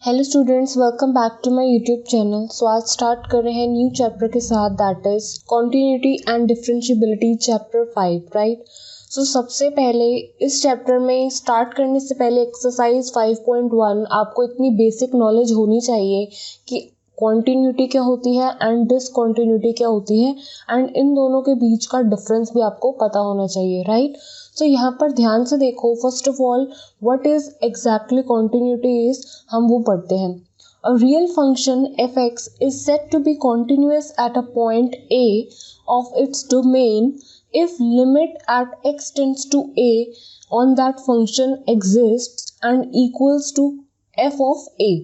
Hello students, welcome back to my YouTube channel. So आज start कर रहे हैं न्यू चैप्टर के साथ, that is continuity and differentiability chapter 5, right. So सबसे पहले इस चैप्टर में स्टार्ट करने से पहले एक्सरसाइज 5.1 आपको इतनी बेसिक नॉलेज होनी चाहिए कि कॉन्टिन्यूटी क्या होती है एंड डिसकॉन्टिन्यूटी क्या होती है, एंड इन दोनों के बीच का डिफरेंस भी आपको पता होना चाहिए, राइट। सो यहाँ पर ध्यान से देखो, first of all what is exactly continuity is, हम वो पढ़ते हैं। A real function f x is said to be continuous at a point a of its domain if limit at x tends to a on that function exists and equals to f of a।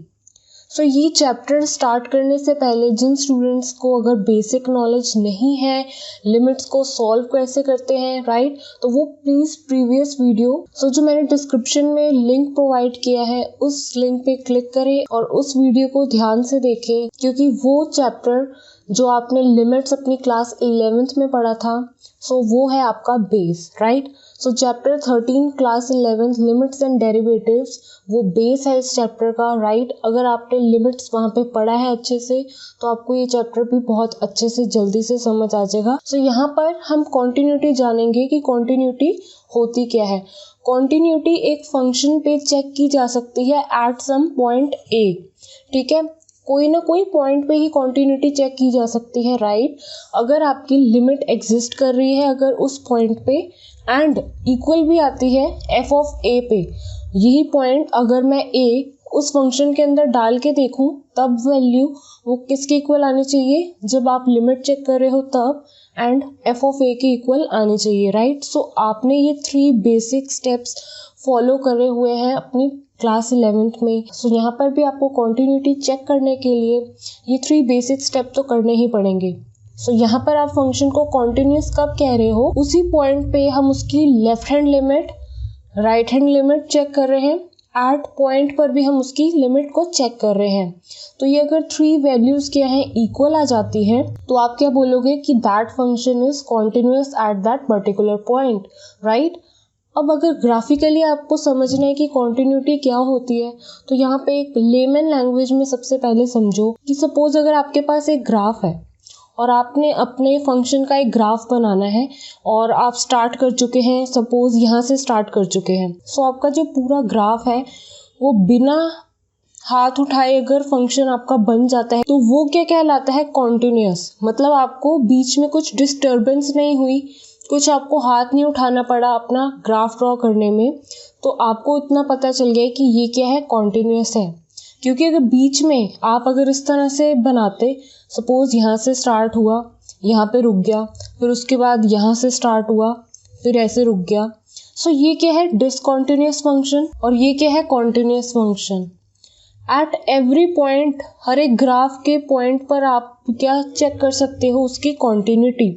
सो ये chapter start करने से पहले जिन students को अगर basic knowledge नहीं है limits को solve कैसे करते हैं, राइट, तो वो प्लीज़ प्रीवियस वीडियो जो मैंने डिस्क्रिप्शन में लिंक प्रोवाइड किया है उस लिंक पे क्लिक करें और उस वीडियो को ध्यान से देखें, क्योंकि वो चैप्टर जो आपने लिमिट्स अपनी क्लास 11th में पढ़ा था, वो है आपका base, right. So chapter 13 class 11th limits and derivatives, वो बेस है इस चैप्टर का, राइट। अगर आपने लिमिट्स वहाँ पे पढ़ा है अच्छे से तो आपको ये चैप्टर भी बहुत अच्छे से जल्दी से समझ आ जाएगा। सो यहाँ पर हम कॉन्टिन्यूटी जानेंगे कि कॉन्टिन्यूटी होती क्या है। कॉन्टिन्यूटी एक फंक्शन पे चेक की जा सकती है एट सम पॉइंट ए, ठीक है। कोई ना कोई पॉइंट पे ही कॉन्टिन्यूटी चेक की जा सकती है, राइट। अगर आपकी लिमिट एग्जिस्ट कर रही है अगर उस पॉइंट पे एंड इक्वल भी आती है एफ ऑफ ए पे, यही पॉइंट अगर मैं ए उस फंक्शन के अंदर डाल के देखूं तब वैल्यू वो किसके इक्वल आनी चाहिए, जब आप लिमिट चेक कर रहे हो तब, एंड एफ ऑफ ए के इक्वल आनी चाहिए, राइट। सो आपने ये 3 बेसिक स्टेप्स फॉलो करे हुए हैं अपनी क्लास 11th में। सो यहाँ पर भी आपको कॉन्टिन्यूटी चेक करने के लिए ये 3 बेसिक स्टेप तो करने ही पड़ेंगे। सो यहाँ पर आप फंक्शन को कॉन्टिन्यूस कब कह रहे हो, उसी पॉइंट पे हम उसकी left hand limit right hand limit check कर रहे हैं, एट पॉइंट पर भी हम उसकी लिमिट को चेक कर रहे हैं। तो ये अगर 3 वैल्यूज क्या है इक्वल आ जाती है तो आप क्या बोलोगे कि that function is continuous at that particular point, right. अब अगर ग्राफिकली आपको समझना है कि कॉन्टिन्यूटी क्या होती है तो यहाँ पे एक लेमन लैंग्वेज में सबसे पहले समझो कि सपोज अगर आपके पास एक ग्राफ है और आपने अपने फंक्शन का एक ग्राफ बनाना है और आप स्टार्ट कर चुके हैं, सपोज यहाँ से स्टार्ट कर चुके हैं। सो आपका जो पूरा ग्राफ है वो बिना हाथ उठाए अगर फंक्शन आपका बन जाता है तो वो क्या कहलाता है, कॉन्टिन्यूअस। मतलब आपको बीच में कुछ डिस्टर्बेंस नहीं हुई, कुछ आपको हाथ नहीं उठाना पड़ा अपना ग्राफ ड्रॉ करने में, तो आपको इतना पता चल गया कि ये क्या है, कॉन्टिन्यूअस है। क्योंकि अगर बीच में आप अगर इस तरह से बनाते, सपोज यहाँ से स्टार्ट हुआ, यहाँ पे रुक गया, फिर उसके बाद यहाँ से स्टार्ट हुआ, फिर ऐसे रुक गया, सो ये क्या है, डिसकॉन्टिन्यूअस फंक्शन, और ये क्या है, continuous function. At every point, हर एक ग्राफ के पॉइंट पर आप क्या चेक कर सकते हो, उसकी कॉन्टिन्यूटी।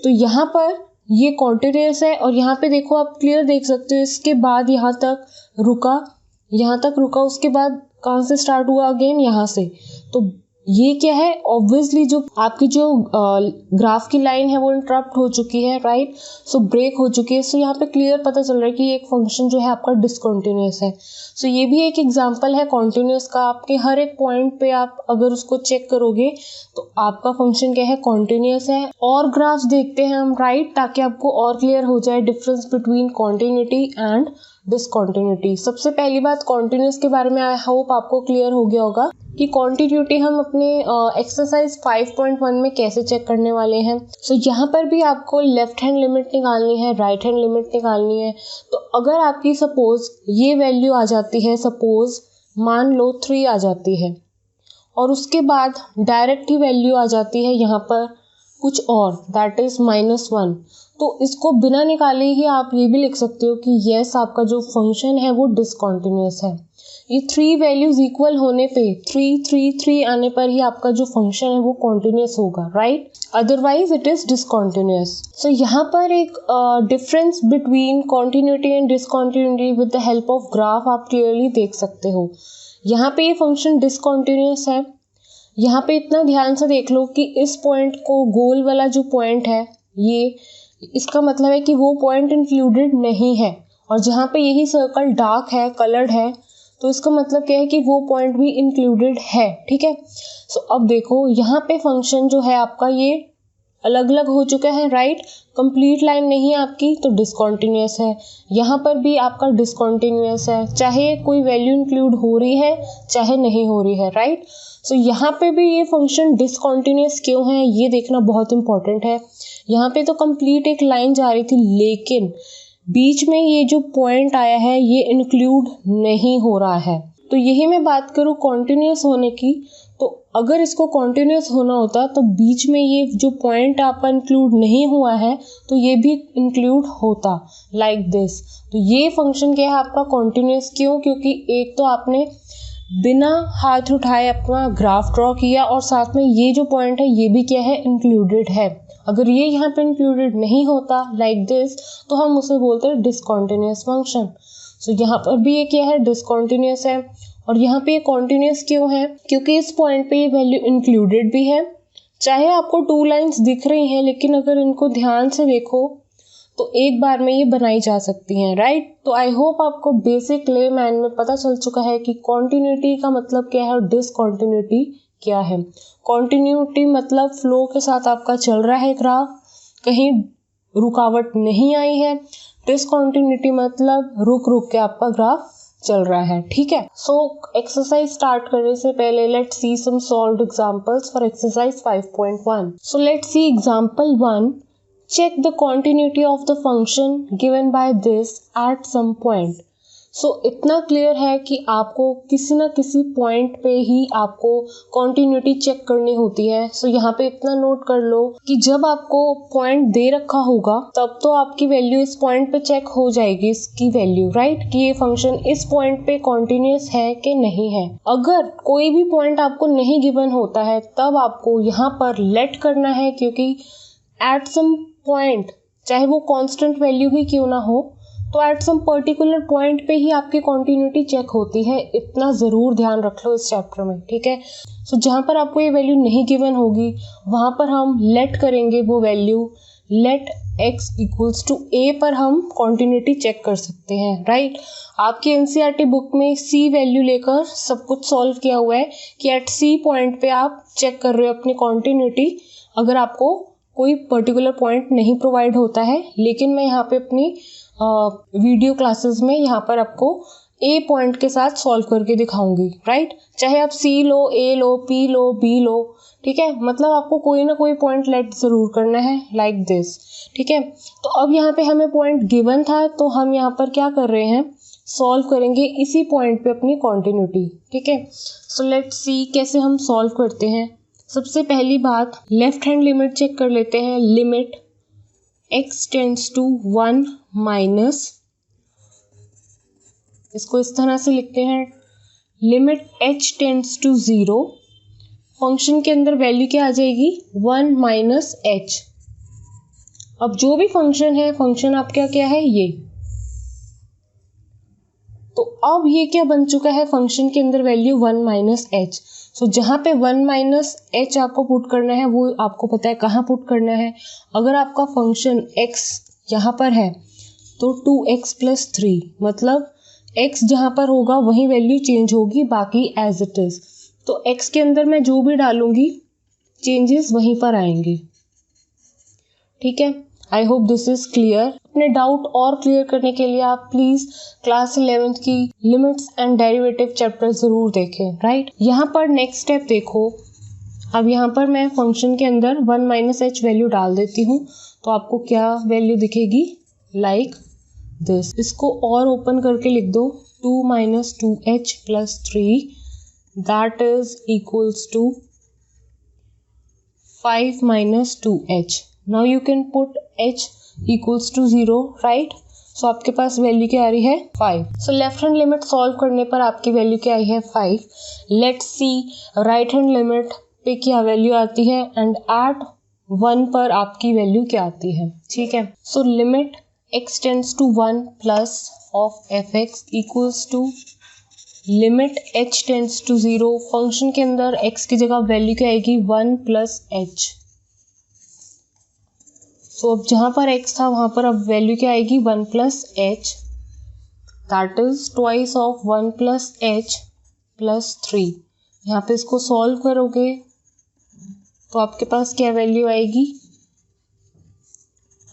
तो यहाँ पर ये कॉन्टिन्यूअस है और यहाँ पे देखो आप क्लियर देख सकते हो, इसके बाद यहाँ तक रुका, उसके बाद कहाँ से स्टार्ट हुआ, अगेन यहाँ से। तो ये क्या है, ऑब्वियसली जो आपकी जो ग्राफ की लाइन है वो इंटरप्ट हो चुकी है, राइट। सो ब्रेक हो चुकी है। सो यहाँ पे क्लियर पता चल रहा है कि एक फंक्शन जो है आपका डिसकॉन्टिन्यूअस है। सो ये भी एक एग्जांपल है कॉन्टिन्यूअस का। आपके हर एक पॉइंट पे आप अगर उसको चेक करोगे तो आपका फंक्शन क्या है, कॉन्टिन्यूअस है। और ग्राफ्स देखते हैं हम, राइट, ताकि आपको और क्लियर हो जाए difference between continuity and discontinuity. सबसे पहली बात कॉन्टिन्यूअस के बारे में आई होप आपको क्लियर हो गया होगा कि कॉन्टिन्यूटी हम अपने एक्सरसाइज 5.1 में कैसे चेक करने वाले हैं। सो यहाँ पर भी आपको लेफ्ट हैंड लिमिट निकालनी है, राइट हैंड लिमिट निकालनी है। तो अगर आपकी सपोज ये वैल्यू आ जाती है, सपोज मान लो 3 आ जाती है, और उसके बाद डायरेक्ट ही वैल्यू आ जाती है यहाँ पर कुछ और, दैट इज -1, तो इसको बिना निकाले ही आप ये भी लिख सकते हो कि यस, आपका जो फंक्शन है वो डिसकॉन्टिन्यूअस है। ये 3 वैल्यूज इक्वल होने पे 3 3 3 आने पर ही आपका जो फंक्शन है वो कॉन्टिन्यूअस होगा, right, otherwise it is discontinuous. So यहाँ पर एक difference between continuity and discontinuity with the help of graph आप क्लियरली देख सकते हो। यहाँ पे ये फंक्शन डिसकॉन्टिन्यूअस है, यहाँ पे इतना ध्यान से देख लो कि इस पॉइंट को, गोल वाला जो पॉइंट है ये, इसका मतलब है कि वो पॉइंट इंक्लूडेड नहीं है, और जहाँ पे यही सर्कल डार्क है, कलर्ड है, तो इसका मतलब क्या है कि वो पॉइंट भी इंक्लूडेड है, ठीक है। सो अब देखो यहाँ पे फंक्शन जो है आपका ये अलग अलग हो चुका है, राइट। कंप्लीट लाइन नहीं है आपकी तो डिसकंटिन्यूअस है, यहाँ पर भी आपका डिसकंटिन्यूअस है, चाहे कोई वैल्यू इंक्लूड हो रही है चाहे नहीं हो रही है, राइट। सो यहाँ पे भी ये फंक्शन डिसकंटिन्यूअस क्यों है ये देखना बहुत इंपॉर्टेंट है। यहाँ पे तो कंप्लीट एक लाइन जा रही थी, लेकिन बीच में ये जो पॉइंट आया है ये इंक्लूड नहीं हो रहा है। तो यही मैं बात करूँ कॉन्टिन्यूस होने की, तो अगर इसको कॉन्टिन्यूस होना होता तो बीच में ये जो पॉइंट आपका इंक्लूड नहीं हुआ है तो ये भी इंक्लूड होता, लाइक दिस। तो ये फंक्शन क्या है आपका कॉन्टिन्यूस, क्यों? क्योंकि एक तो आपने बिना हाथ उठाए अपना ग्राफ ड्रॉ किया और साथ में ये जो पॉइंट है ये भी क्या है इंक्लूडेड है। अगर ये यहाँ पे इंक्लूडेड नहीं होता लाइक दिस तो हम उसे बोलते हैं डिसकंटिन्यूअस फंक्शन। सो यहाँ पर भी ये क्या है डिसकंटिन्यूअस है, और यहाँ पे ये कॉन्टिन्यूअस क्यों है? क्योंकि इस पॉइंट पे ये वैल्यू इंक्लूडेड भी है। चाहे आपको 2 लाइंस दिख रही हैं लेकिन अगर इनको ध्यान से देखो तो एक बार में ये बनाई जा सकती हैं, राइट। तो आई होप आपको बेसिक लेमैन में पता चल चुका है कि कॉन्टिन्यूटी का मतलब क्या है और डिसकंटिन्यूटी क्या है। कॉन्टिन्यूटी मतलब फ्लो के साथ आपका चल रहा है ग्राफ, कहीं रुकावट नहीं आई है। डिसकंटिन्यूटी मतलब रुक रुक के आपका ग्राफ चल रहा है, ठीक है। सो एक्सरसाइज स्टार्ट करने से पहले let's see some solved examples for exercise 5.1। So let's see example 1। Check the continuity of the function given by this at some point. So इतना क्लियर है कि आपको किसी ना किसी पॉइंट पे ही आपको कॉन्टिन्यूटी चेक करनी होती है। सो यहाँ पे इतना नोट कर लो कि जब आपको पॉइंट दे रखा होगा तब तो आपकी वैल्यू इस पॉइंट पे चेक हो जाएगी, इसकी वैल्यू, राइट, कि ये फंक्शन इस पॉइंट पे कॉन्टिन्यूअस है कि नहीं है। अगर कोई भी पॉइंट आपको नहीं गिवन होता है तब आपको यहाँ पर लेट करना है, क्योंकि एट सम पॉइंट चाहे वो कांस्टेंट वैल्यू ही क्यों ना हो तो एट सम पर्टिकुलर पॉइंट पे ही आपकी कॉन्टिन्यूटी चेक होती है। इतना ज़रूर ध्यान रख लो इस चैप्टर में, ठीक है। सो जहाँ पर आपको ये वैल्यू नहीं गिवन होगी वहाँ पर हम लेट करेंगे वो value, let x equals to a पर हम कॉन्टिन्यूटी चेक कर सकते हैं, राइट। आपकी एनसीईआरटी बुक में c वैल्यू लेकर सब कुछ सॉल्व किया हुआ है कि एट c पॉइंट पे आप चेक कर रहे हो अपनी कॉन्टिन्यूटी, अगर आपको कोई पर्टिकुलर पॉइंट नहीं प्रोवाइड होता है। लेकिन मैं यहाँ पे अपनी वीडियो क्लासेस में यहाँ पर आपको ए पॉइंट के साथ सॉल्व करके दिखाऊंगी, राइट। चाहे आप सी लो, ए लो, पी लो, बी लो, ठीक है, मतलब आपको कोई ना कोई पॉइंट लेट ज़रूर करना है, लाइक दिस, ठीक है। तो अब यहाँ पे हमें पॉइंट गिवन था तो हम यहाँ पर क्या कर रहे हैं, सॉल्व करेंगे इसी पॉइंट पे अपनी कॉन्टिन्यूटी, ठीक है। सो लेट्स सी कैसे हम सॉल्व करते हैं। सबसे पहली बात लेफ्ट हैंड लिमिट चेक कर लेते हैं। Limit x tends to 1 minus, इसको इस तरह से लिखते हैं, limit h tends to 0, function के अंदर वैल्यू क्या आ जाएगी 1 माइनस h। अब जो भी फंक्शन है, फंक्शन आपका क्या है ये, तो अब ये क्या बन चुका है, फंक्शन के अंदर वैल्यू 1 माइनस h। सो जहाँ पे 1 माइनस h आपको पुट करना है वो आपको पता है कहाँ पुट करना है। अगर आपका फंक्शन x यहाँ पर है तो 2x प्लस 3, मतलब x जहाँ पर होगा वही वैल्यू चेंज होगी, बाकी एज इट इज़। तो x के अंदर मैं जो भी डालूंगी चेंजेस वहीं पर आएंगे, ठीक है। I hope this is clear. अपने डाउट और क्लियर करने के लिए आप प्लीज क्लास 11th की लिमिट्स एंड डेरिवेटिव चैप्टर जरूर देखें, राइट। यहाँ पर नेक्स्ट स्टेप देखो। अब यहाँ पर मैं फंक्शन के अंदर 1 माइनस h वैल्यू डाल देती हूँ तो आपको क्या वैल्यू दिखेगी, लाइक दिस। इसको और ओपन करके लिख दो, 2 minus 2h plus 3 that is equals to 5 minus 2h। Now you can put h equals to 0, right? So आपके पास वैल्यू क्या आ रही है 5। So left hand limit solve करने पर आपकी वैल्यू क्या आई है 5। Let's see right hand limit पे क्या वैल्यू आती है एंड एट 1 पर आपकी वैल्यू क्या आती है, ठीक है। So limit x tends to 1 plus of fx equals to limit h tends to 0, function के अंदर x की जगह वैल्यू क्या आएगी 1 प्लस h। तो अब जहाँ पर x था वहाँ पर अब वैल्यू क्या आएगी 1 plus h। That is twice of 1 plus H plus 3। यहाँ पे इसको सॉल्व करोगे तो आपके पास क्या वैल्यू आएगी,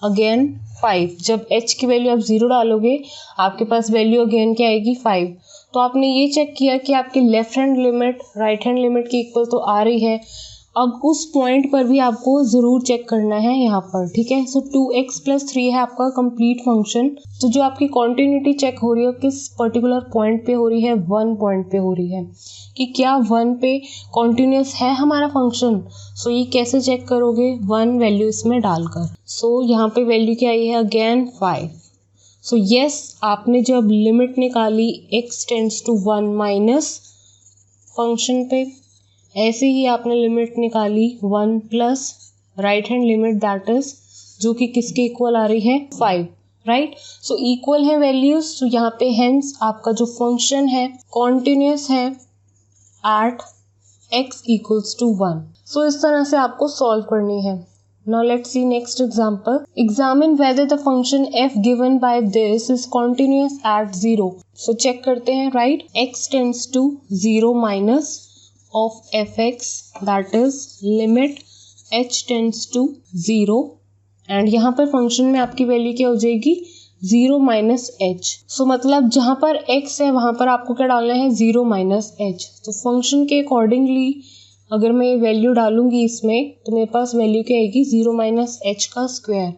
अगेन 5। जब h की वैल्यू आप 0 डालोगे आपके पास वैल्यू अगेन क्या आएगी, 5। तो आपने ये चेक किया कि आपकी left hand limit right hand limit की इक्वल तो आ रही है। अब उस पॉइंट पर भी आपको ज़रूर चेक करना है यहाँ पर, ठीक है। सो 2x प्लस 3 है आपका कंप्लीट फंक्शन। तो जो आपकी कॉन्टिन्यूटी चेक हो रही है किस पर्टिकुलर पॉइंट पे हो रही है, 1 पॉइंट पे हो रही है कि क्या 1 पे कॉन्टिन्यूस है हमारा फंक्शन। सो ये कैसे चेक करोगे, 1 वैल्यू इसमें डालकर। सो यहाँ पे वैल्यू क्या आई है, अगेन 5। सो यस, आपने जब लिमिट निकाली x tends to 1 minus function पे, ऐसे ही आपने लिमिट निकाली 1 plus right hand limit that is जो कि किसके इक्वल आ रही है, 5, राइट। सो इक्वल है वैल्यूज। तो यहाँ पे हेंस आपका जो फंक्शन है कॉन्टिन्यूस है एट x इक्वल्स टू 1। सो इस तरह से आपको सॉल्व करनी है। Now let's see next example. Examine whether the function f given by this is continuous at 0. So check करते हैं, right? x tends to 0 minus of fx that is limit h tends to 0 and यहाँ पर function में आपकी value क्या हो जाएगी, 0 minus H. सो मतलब जहाँ पर x है वहाँ पर आपको क्या डालना है, 0 माइनस एच। तो फंक्शन के अकॉर्डिंगली अगर मैं वैल्यू डालूंगी इसमें तो मेरे पास वैल्यू क्या आएगी, 0 माइनस एच का square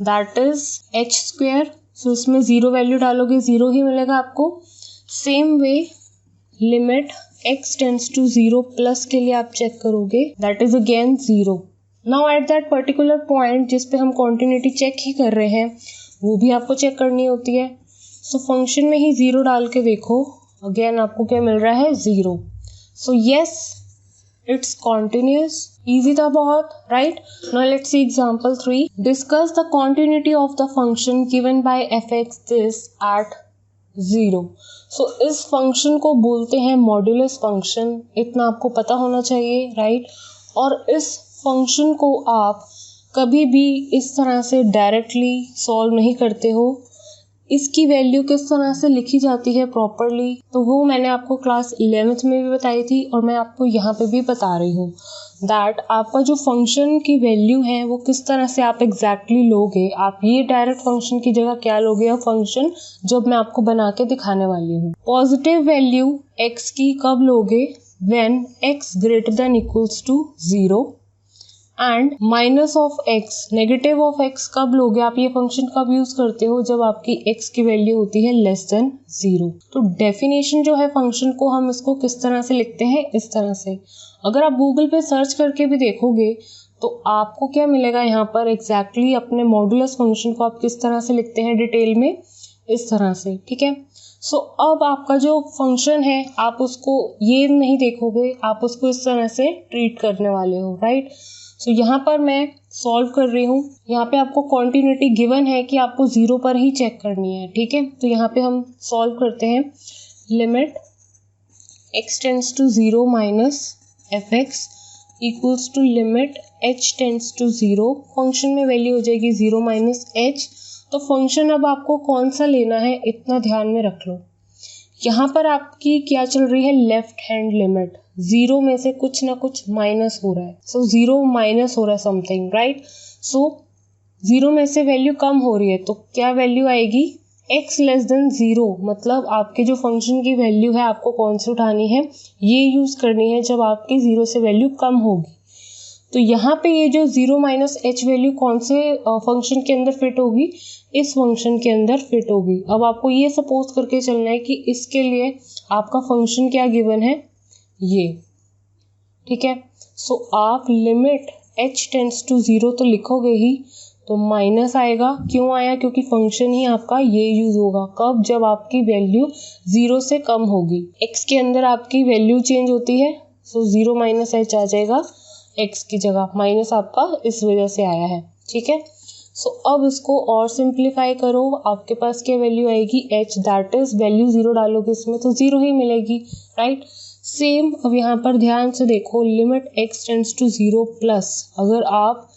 that is h square. So इसमें 0 वैल्यू डालोगे 0 ही मिलेगा आपको। Same way limit x tends to 0 plus के लिए आप चेक करोगे that is again 0। Now at that particular point जिस पे हम कॉन्टिन्यूटी चेक ही कर रहे हैं वो भी आपको चेक करनी होती है। सो फंक्शन में ही 0 डाल के देखो, अगेन आपको क्या मिल रहा है, 0। So yes, it's continuous। easy था बहुत, right? Now let's see example 3. Discuss the continuity of the function given by fx this at 0. So इस फंक्शन को बोलते हैं मॉड्यूलस फंक्शन, इतना आपको पता होना चाहिए, right? और इस फंक्शन को आप कभी भी इस तरह से डायरेक्टली सॉल्व नहीं करते हो। इसकी वैल्यू किस तरह से लिखी जाती है प्रॉपरली, तो वो मैंने आपको क्लास 11th में भी बताई थी और मैं आपको यहाँ पे भी बता रही हूँ दैट आपका जो फंक्शन की वैल्यू है वो किस तरह से आप एग्जैक्टली लोगे। आप ये डायरेक्ट फंक्शन की जगह क्या लोगे, या फंक्शन जो मैं आपको बना के दिखाने वाली हूँ। पॉजिटिव वैल्यू x की कब लोगे, when x greater than equals to 0 and minus of x, negative of x कब लोगे, आप ये फंक्शन कब यूज करते हो, जब आपकी x की वैल्यू होती है लेस देन 0। तो डेफिनेशन जो है फंक्शन को हम इसको किस तरह से लिखते हैं, इस तरह से। अगर आप गूगल पे सर्च करके भी देखोगे तो आपको क्या मिलेगा, यहाँ पर एग्जैक्टली अपने मॉड्यूलस फंक्शन को आप किस तरह से लिखते हैं डिटेल में, इस तरह से, ठीक है। सो अब आपका जो फंक्शन है आप उसको ये नहीं देखोगे, आप उसको इस तरह से ट्रीट करने वाले हो, राइट। सो यहाँ पर मैं सॉल्व कर रही हूँ, यहाँ पे आपको कॉन्टिन्यूटी गिवन है कि आपको 0 पर ही चेक करनी है, ठीक है। तो यहाँ पे हम सॉल्व करते हैं, limit x tends to 0 minus fx equals to limit h tends to 0। Function में वैल्यू हो जाएगी 0 माइनस h। तो फंक्शन अब आपको कौन सा लेना है इतना ध्यान में रख लो। यहाँ पर आपकी क्या चल रही है, लेफ्ट हैंड लिमिट, 0 में से कुछ ना कुछ माइनस हो रहा है। सो 0 माइनस हो रहा है समथिंग, राइट। सो 0 में से वैल्यू कम हो रही है तो क्या वैल्यू आएगी, x लेस देन 0। मतलब आपके जो फंक्शन की वैल्यू है आपको कौन सी उठानी है, ये यूज करनी है जब आपकी 0 से वैल्यू कम होगी। तो यहाँ पे ये जो 0 माइनस h वैल्यू कौन से फंक्शन के अंदर फिट होगी, इस फंक्शन के अंदर फिट होगी। अब आपको ये सपोज करके चलना है कि इसके लिए आपका फंक्शन क्या गिवन है, ये, ठीक है। सो आप लिमिट h टेंड्स टू 0 तो लिखोगे ही, तो माइनस आएगा। क्यों आया, क्योंकि फंक्शन ही आपका ये यूज होगा कब, जब आपकी वैल्यू 0 से कम होगी। x के अंदर आपकी वैल्यू चेंज होती है, सो 0 माइनस h आ जाएगा x की जगह, माइनस आपका इस वजह से आया है, ठीक है। सो अब इसको और सिंप्लीफाई करो, आपके पास क्या वैल्यू आएगी, h दैट इज वैल्यू 0 डालोगे इसमें तो 0 ही मिलेगी, राइट। सेम अब यहाँ पर ध्यान से देखो, limit x tends to 0 plus, अगर आप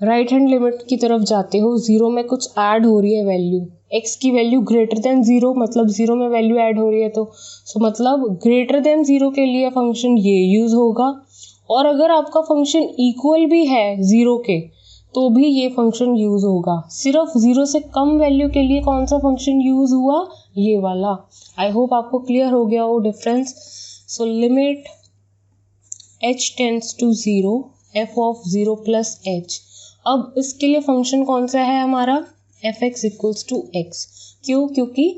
राइट हैंड लिमिट की तरफ जाते हो 0 में कुछ ऐड हो रही है वैल्यू, x की वैल्यू ग्रेटर देन 0, मतलब 0 में वैल्यू ऐड हो रही है तो सो मतलब ग्रेटर देन 0 के लिए फंक्शन ये यूज़ होगा। और अगर आपका फंक्शन इक्वल भी है 0 के तो भी ये फंक्शन यूज़ होगा। सिर्फ 0 से कम वैल्यू के लिए कौन सा फंक्शन यूज़ हुआ, ये वाला। आई होप आपको क्लियर हो गया हो difference. So limit h tends to 0 f of 0 plus h। अब इसके लिए फंक्शन कौन सा है हमारा, f(x) इक्वल्स टू x। क्यों, क्योंकि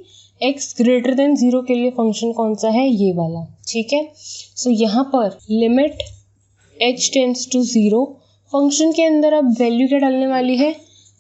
x ग्रेटर देन 0 के लिए फंक्शन कौन सा है, ये वाला। ठीक है, सो यहाँ पर limit h tends to 0, function के अंदर अब वैल्यू क्या डालने वाली है,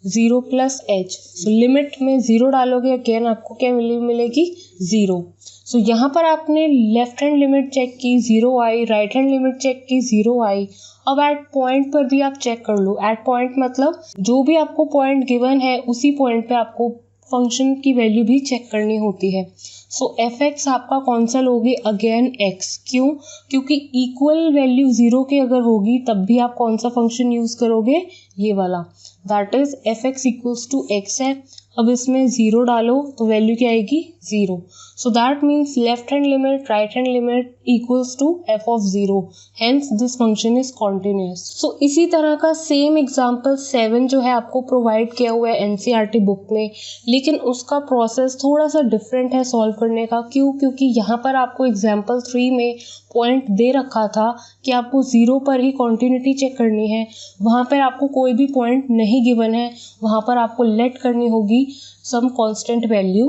0 प्लस h। सो लिमिट में 0 डालोगे अगेन आपको क्या मिलेगी, 0। सो यहाँ पर आपने लेफ्ट हैंड लिमिट चेक की 0 आई, राइट हैंड लिमिट चेक की 0 आई। अब एट पॉइंट पर भी आप चेक कर लो। एट पॉइंट मतलब जो भी आपको पॉइंट गिवन है उसी पॉइंट पे आपको फंक्शन की वैल्यू भी चेक करनी होती है। सो f(x) आपका कौन सा लोगे, अगेन x। क्यों, क्योंकि इक्वल वैल्यू 0 के अगर होगी तब भी आप कौन सा फंक्शन यूज़ करोगे, ये वाला, that is f(x) equals to x है। अब इसमें 0 डालो तो वैल्यू क्या आएगी, 0। So that means left hand limit right hand limit equals to f of 0, hence this function is continuous. So इसी तरह का सेम एग्जाम्पल 7 जो है आपको प्रोवाइड किया हुआ है NCERT बुक में, लेकिन उसका प्रोसेस थोड़ा सा डिफरेंट है सॉल्व करने का। क्यों, क्योंकि यहाँ पर आपको एग्जाम्पल 3 में पॉइंट दे रखा था कि आपको 0 पर ही कॉन्टिन्यूटी चेक करनी है, वहाँ पर आपको कोई भी पॉइंट नहीं गिवन है, वहाँ पर आपको लेट करनी होगी some constant value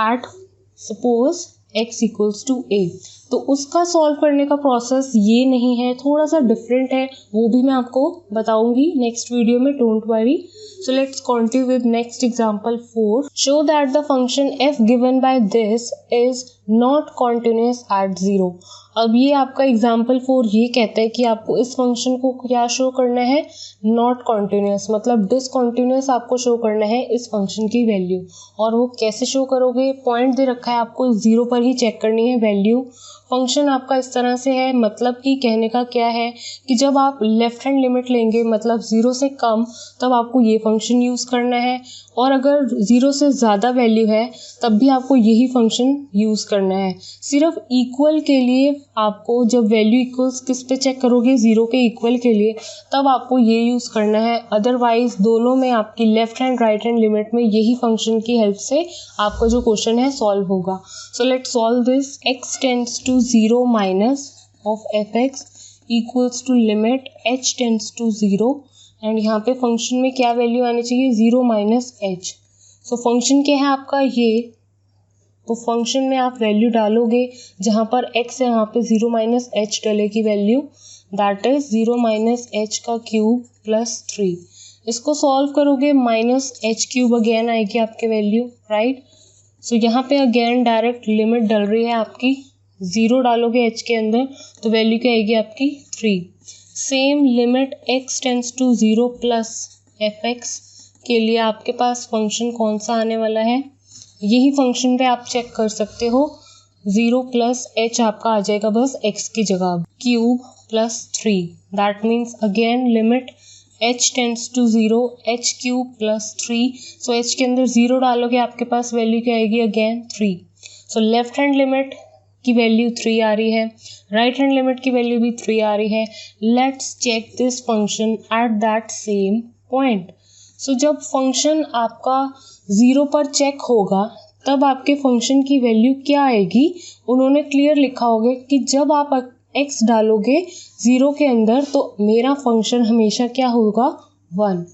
at suppose x equals to a। तो उसका सॉल्व करने का प्रोसेस ये नहीं है, थोड़ा सा डिफरेंट है, वो भी मैं आपको बताऊंगी नेक्स्ट वीडियो में, don't worry. So let's continue with next example 4. Show that the function f given by this is not continuous at 0. अब ये आपका एग्जाम्पल 4 ये कहता है कि आपको इस फंक्शन को क्या शो करना है, नॉट कॉन्टिन्यूस, मतलब डिसकॉन्टिन्यूस आपको शो करना है इस फंक्शन की वैल्यू। और वो कैसे शो करोगे, पॉइंट दे रखा है आपको 0 पर ही चेक करनी है वैल्यू। फंक्शन आपका इस तरह से है, मतलब कि कहने का क्या है कि जब आप लेफ्ट हैंड लिमिट लेंगे मतलब 0 से कम, तब आपको ये फंक्शन यूज़ करना है, और अगर 0 से ज़्यादा वैल्यू है तब भी आपको यही फंक्शन यूज़ करना है। सिर्फ इक्वल के लिए आपको, जब वैल्यू इक्वल्स किस पे चेक करोगे, 0 के इक्वल के लिए, तब आपको ये यूज़ करना है। अदरवाइज दोनों में आपकी left hand right hand limit में यही फंक्शन की हेल्प से आपका जो क्वेश्चन है सॉल्व होगा। So let's solve this. x tends to 0 minus of f(x) equals to limit h tends to 0, and यहाँ पे फंक्शन में क्या वैल्यू आनी चाहिए, 0 माइनस h। सो फंक्शन क्या है आपका ये, तो फंक्शन में आप वैल्यू डालोगे, जहाँ पर x है वहाँ पे 0 माइनस h डलेगी value, that is 0 minus h का क्यूब प्लस 3। इसको सॉल्व करोगे माइनस h क्यूब अगेन आएगी आपके वैल्यू, राइट। सो यहाँ पे अगेन डायरेक्ट लिमिट डल रही है आपकी, 0 डालोगे h के अंदर तो वैल्यू क्या आएगी आपकी 3। Same limit x tends to 0 plus f(x) के लिए आपके पास फंक्शन कौन सा आने वाला है, यही फंक्शन पे आप चेक कर सकते हो, 0 प्लस h आपका आ जाएगा बस x की जगह, cube plus 3, that means again limit h tends to 0 h cube plus 3। So h के अंदर 0 डालोगे आपके पास वैल्यू क्या आएगी, again 3। So left hand limit की वैल्यू 3 आ रही है, राइट हैंड लिमिट की वैल्यू भी 3 आ रही है। Let's check this function at that same point. So जब फंक्शन आपका 0 पर चेक होगा तब आपके फंक्शन की वैल्यू क्या आएगी, उन्होंने क्लियर लिखा होगा कि जब आप x डालोगे 0 के अंदर तो मेरा फंक्शन हमेशा क्या होगा, 1।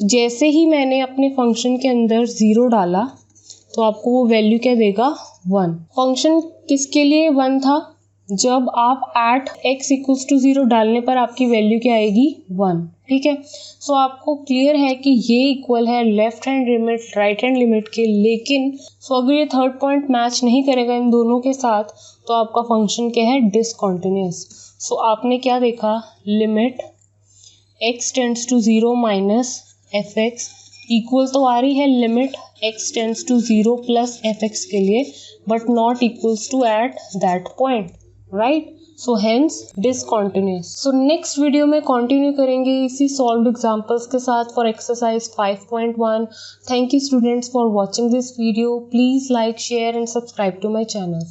जैसे ही मैंने अपने फंक्शन के अंदर 0 डाला तो आपको वो वैल्यू क्या देगा, 1। फंक्शन किसके लिए 1 था, जब आप एट x इक्वल्स टू 0 डालने पर आपकी वैल्यू क्या आएगी, 1। ठीक है, सो आपको क्लियर है कि ये इक्वल है left hand limit right hand limit के, लेकिन सो अगर ये थर्ड पॉइंट मैच नहीं करेगा इन दोनों के साथ तो आपका फंक्शन क्या है, डिसकॉन्टिन्यूअस। सो आपने क्या देखा, limit x tends to 0 minus f(x) equal तो आ रही है limit x tends to 0 plus f(x) के लिए, but not equals to at that point, right. So hence discontinuous. So next video में कंटिन्यू करेंगे इसी सॉल्व्ड एग्जांपल्स के साथ for exercise 5.1। Thank you students for watching this video. Please like, share and subscribe to my channel.